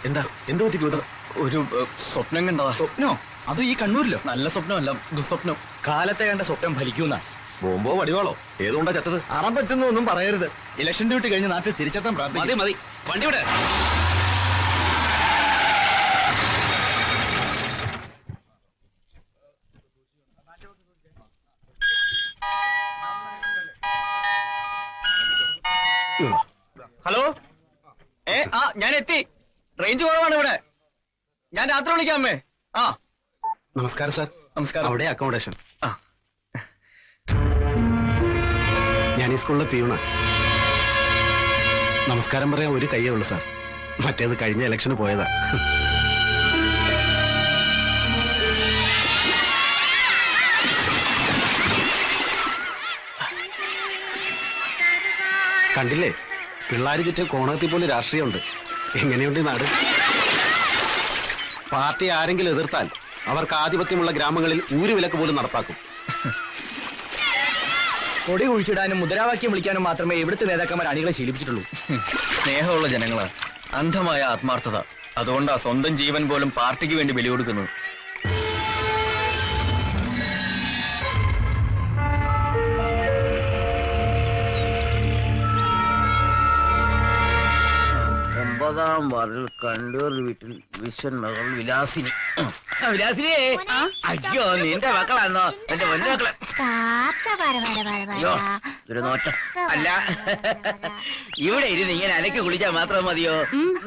എന്താ എന്ത് പറ്റി ഗൗതം? ഒരു സ്വപ്നം കണ്ടതാ. സ്വപ്നോ? അത് ഈ കണ്ണൂരിലോ? നല്ല സ്വപ്നമല്ല, ദുസ്വപ്നം. കാലത്തെ കണ്ട സ്വപ്നം ഫലിക്കുന്ന. ബോംബോ വടിവാളോ ഏതുകൊണ്ടാ ചത്തത്? അറം പറ്റുന്ന ഒന്നും പറയരുത്. ഇലക്ഷൻ ഡ്യൂട്ടി കഴിഞ്ഞ് നാട്ടിൽ തിരിച്ചെത്താൻ പ്രാർത്ഥിക്കും. മതി വണ്ടി വിടെ. ഹലോ, ഞാൻ എത്തി. റേഞ്ച് കുറവാണ് ഇവിടെ. ഞാൻ രാത്രി വിളിക്കാമേ. നമസ്കാരം സാർ. നമസ്കാരം. അവിടെ അക്കോമഡേഷൻ. ഞാൻ ഈ സ്കൂളിലെ പിയൂണാ. നമസ്കാരം പറയാൻ ഒരു കയ്യേ ഉള്ളു സാർ. മറ്റേത് കഴിഞ്ഞ ഇലക്ഷന് പോയതാ. കണ്ടില്ലേ, പിള്ളേര് ചുറ്റും കോണകത്തിൽ പോലെ രാഷ്ട്രീയമുണ്ട്. എങ്ങനെയുണ്ട് ഈ നാട്? പാർട്ടി ആരെങ്കിലും എതിർത്താൽ അവർക്ക് ആധിപത്യമുള്ള ഗ്രാമങ്ങളിൽ ഊരുവിലക്ക് പോലും നടപ്പാക്കും. കൊടി കുഴിച്ചിടാനും മുദ്രാവാക്യം വിളിക്കാനും മാത്രമേ ഇവിടുത്തെ നേതാക്കന്മാർ അണികളെ ശീലിപ്പിച്ചിട്ടുള്ളൂ. സ്നേഹമുള്ള ജനങ്ങള്, അന്ധമായ ആത്മാർത്ഥത. അതുകൊണ്ടാ സ്വന്തം ജീവൻ പോലും പാർട്ടിക്ക് വേണ്ടി ബലി കൊടുക്കുന്നത്. ഒമ്പതാം വാർഡിൽ കണ്ടൂർ വീട്ടിൽ വിശ്വൻ മകൾ വിലാസിനി. വിലാസിനിയെ, അയ്യോ നിന്റെ മക്കളാണോ? എന്റെ വലിയ മക്കളെ. അയ്യോ ഒരു നോട്ടം. അല്ല, ഇവിടെ ഇരുന്ന് ഇങ്ങനെ അലക്കി കുളിച്ചാൽ മാത്രം മതിയോ?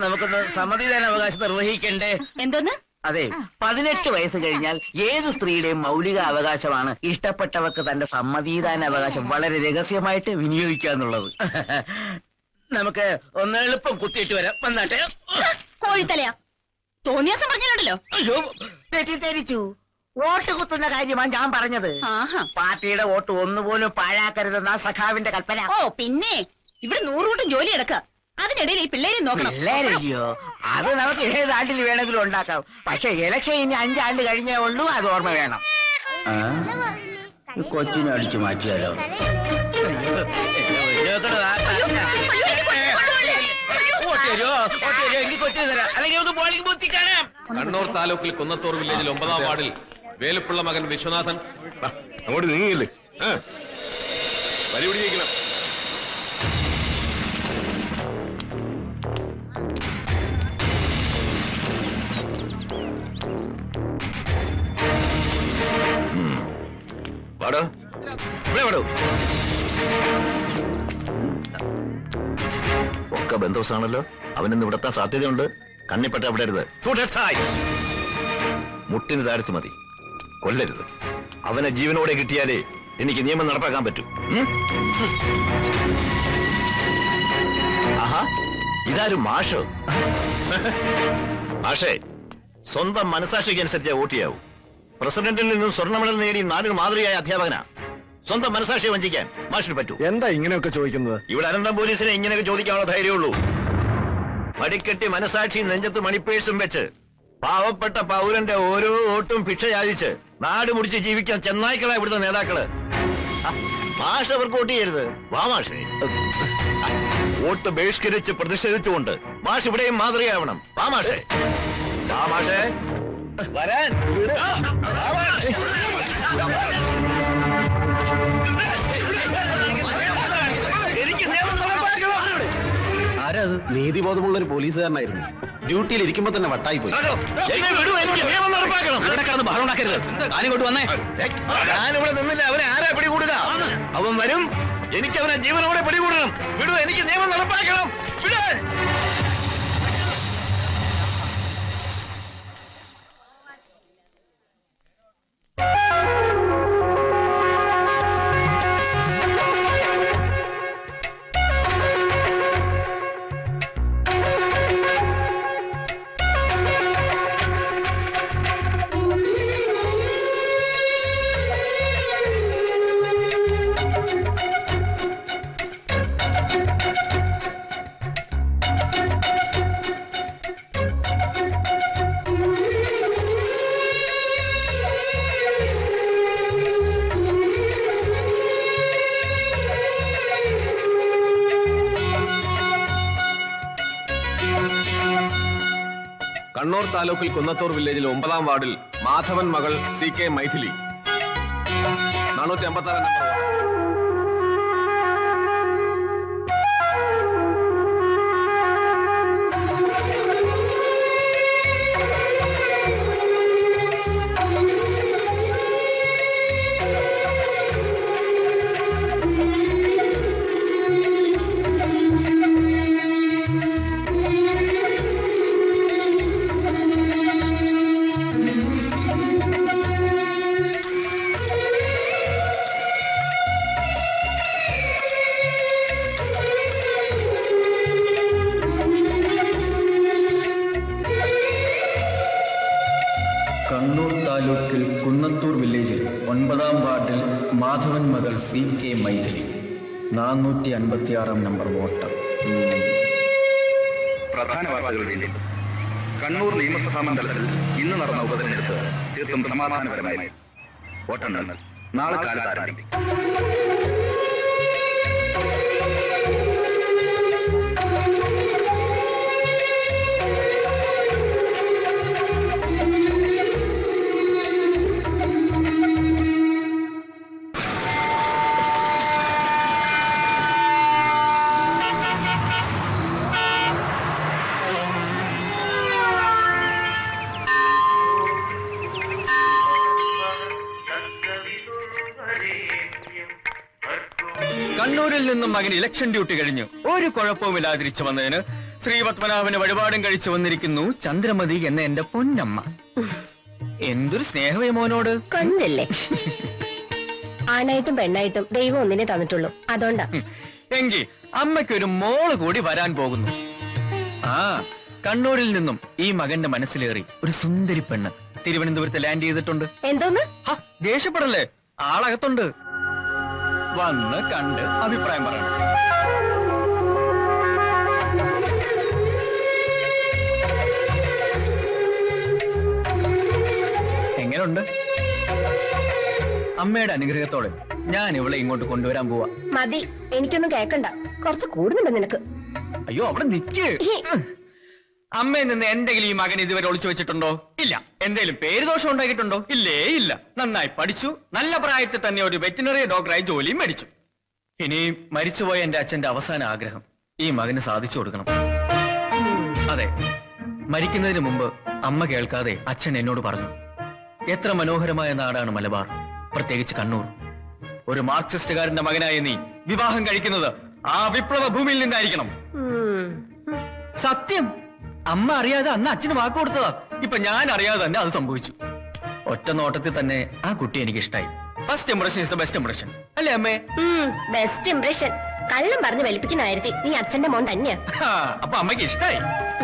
നമുക്കൊന്ന് സമ്മതിദാന അവകാശം നിർവഹിക്കണ്ടേ? എന്തോന്ന്? അതെ, 18 വയസ്സ് കഴിഞ്ഞാൽ ഏത് സ്ത്രീയുടെയും മൗലിക അവകാശമാണ് ഇഷ്ടപ്പെട്ടവർക്ക് തന്റെ സമ്മതിദാന അവകാശം വളരെ രഹസ്യമായിട്ട് വിനിയോഗിക്കാന്നുള്ളത്. നമുക്ക് ഒന്ന് എളുപ്പം കുത്തിയിട്ട് വരാം. വന്നാട്ടെ. കോഴിത്തലയാ തോന്നിയാസം പറഞ്ഞല്ലോ. അയ്യോ, തെറ്റിദ്ധരിച്ചു. വോട്ട് കുത്തുന്ന കാര്യമാണ് ഞാൻ പറഞ്ഞത്. പാർട്ടിയുടെ വോട്ട് ഒന്നുപോലും പാഴാക്കരുതെന്ന സഖാവിന്റെ കൽപ്പന. ഓ പിന്നെ ഇവിടെ 100 കൂട്ടം ജോലി എടുക്കാം. അതിനിടയിൽ ഈ പിള്ളേരെ നോക്കണം. പിള്ളേരയ്യോ, അത് നമുക്ക് ഏത് ആണ്ടിൽ വേണമെങ്കിലും ഉണ്ടാക്കാം. പക്ഷെ ഇലക്ഷൻ ഇനി 5 ആണ്ട് കഴിഞ്ഞേ ഉള്ളൂ. അത് ഓർമ്മ വേണം. കൊച്ചിനെ അടിച്ചു മാറ്റിയാലോ? കണ്ണൂർ താലൂക്കിൽ കുന്നത്തൂർ വില്ലേജിൽ 9-ാം വാർഡിൽ വേലുപ്പിള്ള മകൻ വിശ്വനാഥൻ. അങ്ങോട്ട് നീങ്ങില്ലേ? പരിപാടി ജയിക്കണം. വാടോ, ഇവിടെ വാടോ. ഒക്കെ ബന്ധുസാണല്ലോ. അവനിന്ന് ഇവിടെത്താൻ സാധ്യതയുണ്ട്. കണ്ണിപ്പെട്ട അവിടെ അരുത്. മുട്ടിന് താഴ്ത്തു മതി, കൊല്ലരുത്. അവനെ ജീവനോടെ കിട്ടിയാലേ എനിക്ക് നിയമം നടപ്പാക്കാൻ പറ്റൂ. ആഹാ, ഇതാരും മാഷോ? മാഷേ, സ്വന്തം മനസാക്ഷിക്ക് അനുസരിച്ച് വോട്ട് ചെയ്യാവൂ. പ്രസിഡന്റിൽ നിന്നും സ്വർണ്ണ മെഡൽ നേടി നാടിന് മാതൃകയായ അധ്യാപകനാ. സ്വന്തം മനസാക്ഷിയെ വഞ്ചിക്കാൻ മാഷിന് പറ്റൂ. എന്താ ഇങ്ങനെയൊക്കെ ചോദിക്കുന്നത്? ഇവിടെ അനന്തം പോലീസിനെ ഇങ്ങനെയൊക്കെ ചോദിക്കാനുള്ള ധൈര്യമുള്ളൂ. മടിക്കെട്ടി മനസാക്ഷി നെഞ്ചത്ത് മണിപ്പേഴ്സും വെച്ച് പാവപ്പെട്ട പൗരന്റെ ഓരോ വോട്ടും ഭിക്ഷ യാചിച്ച് നാട് മുടിച്ച് ജീവിക്കാൻ ചെന്നായ്ക്കളാ ഇവിടുത്തെ നേതാക്കള്. മാഷ് അവർക്ക് വോട്ട് ചെയ്യരുത്. വാ മാഷേ. വോട്ട് ബഹിഷ്കരിച്ച് പ്രതിഷേധിച്ചുകൊണ്ട് മാഷ് ഇവിടെയും മാതൃകയാവണം. വാ മാഷേ. വാ മാഷേ. വരാൻ. ആരത്? നീതിബോധമുള്ള ഒരു പോലീസുകാരനായിരുന്നു. ഡ്യൂട്ടിയിൽ ഇരിക്കുമ്പോ തന്നെ വട്ടായി പോയി. ഇവിടെ കിടന്ന് ബഹളം ഉണ്ടാക്കരുത്. ഞാനിങ്ങോട്ട് വന്നേ. ഞാനിവിടെ നിന്നില്ല. അവനെ ആരാ പിടികൂടുക? അവൻ വരും. എനിക്ക് അവനെ ജീവനോടെ പിടികൂടണം. വിടൂ, എനിക്ക് നിയമം നടപ്പാക്കണം. വിടാൻ. കണ്ണൂർ താലൂക്കിൽ കുന്നത്തൂർ വില്ലേജിൽ 9-ാം വാർഡിൽ മാധവൻ മകൾ CK മൈഥിലി 456 നമ്പർ. കണ്ണൂർ താലൂക്കിൽ കുന്നത്തൂർ വില്ലേജിൽ 9-ാം വാർഡിൽ മാധവൻ മകൾ CK മൈഥിലി 456 നമ്പർ വോട്ടർ. പ്രധാന വാർത്തകൾ വീണ്ടും. കണ്ണൂർ നിയമസഭാ മണ്ഡലത്തിൽ ഇന്ന് നടന്ന ഉപതെരഞ്ഞെടുപ്പ് തീർത്തും സമാധാനപരമായി. വോട്ടെണ്ണൽ നാളെ കാലത്ത് ആരംഭിക്കും. കണ്ണൂരിൽ നിന്നും മകൻ ഇലക്ഷൻ ഡ്യൂട്ടി കഴിഞ്ഞു ഒരു കുഴപ്പവുമില്ലാതെ തിരിച്ചു വന്നതിന് ശ്രീപത്മനാഭന് വഴിപാടും കഴിച്ചു വന്നിരിക്കുന്നു ചന്ദ്രമതി എന്ന എന്റെ പൊന്നമ്മ. എന്തൊരു സ്നേഹമേ മോനോട്. കണ്ടില്ലേ, ആണായിട്ടും പെണ്ണായിട്ടും ദൈവം ഒന്നിനെ തന്നിട്ടുള്ളൂ. അതുകൊണ്ടാ. എങ്കിൽ അമ്മയ്ക്ക് ഒരു മോള് കൂടി വരാൻ പോകുന്നു. ആ കണ്ണൂരിൽ നിന്നും ഈ മകന്റെ മനസ്സിലേറി ഒരു സുന്ദരി പെണ്ണ് തിരുവനന്തപുരത്ത് ലാൻഡ് ചെയ്തിട്ടുണ്ട്. എന്തോന്ന്? ദേഷ്യപ്പെടല്ലേ, ആളകത്തുണ്ട്. വന്ന് കണ്ട് അഭിപ്രായം പറയണം. എങ്ങനെയുണ്ട്? അമ്മയുടെ അനുഗ്രഹത്തോടെ ഞാൻ ഇവളെ ഇങ്ങോട്ട് കൊണ്ടുവരാൻ പോവാ. മതി, എനിക്കൊന്നും കേക്കണ്ട. കുറച്ച് കൂടുന്നുണ്ട് നിനക്ക്. അയ്യോ അവിടെ നിക്ക്. അമ്മയിൽ നിന്ന് എന്തെങ്കിലും ഈ മകൻ ഇതുവരെ ഒളിച്ചു വെച്ചിട്ടുണ്ടോ? ഇല്ല. എന്തെങ്കിലും പേരുദോഷം ഉണ്ടാക്കിയിട്ടുണ്ടോ? ഇല്ലേ ഇല്ല. നന്നായി പഠിച്ചു, നല്ല പ്രായത്തിൽ തന്നെ ഒരു വെറ്റിനറി ഡോക്ടറായി ജോലിയും മേടിച്ചു. ഇനി മരിച്ചുപോയ എന്റെ അച്ഛന്റെ അവസാന ആഗ്രഹം ഈ മകന് സാധിച്ചു കൊടുക്കണം. അതെ, മരിക്കുന്നതിന് മുമ്പ് അമ്മ കേൾക്കാതെ അച്ഛൻ എന്നോട് പറഞ്ഞു, എത്ര മനോഹരമായ നാടാണ് മലബാർ, പ്രത്യേകിച്ച് കണ്ണൂർ. ഒരു മാർക്സിസ്റ്റുകാരന്റെ മകനായ നീ വിവാഹം കഴിക്കുന്നത് ആ വിപ്ലവ ഭൂമിയിൽ നിന്നായിരിക്കണം. സത്യം, അമ്മ അറിയാതെ അന്ന് അച്ഛന് വാക്ക് കൊടുത്തതാ. ഇപ്പൊ ഞാൻ അറിയാതെ തന്നെ അത് സംഭവിച്ചു. ഒറ്റ നോട്ടത്തിൽ തന്നെ ആ കുട്ടി എനിക്ക് ഇഷ്ടായി. First impression is the best impression, അല്ലേ അമ്മേ? Best impression. കള്ളം പറഞ്ഞ് വലിപ്പിക്കുന്നതായിരുത്തി നീ അച്ഛന്റെ മോൻ തന്നെയാ. അപ്പൊ അമ്മയ്ക്ക് ഇഷ്ടായി.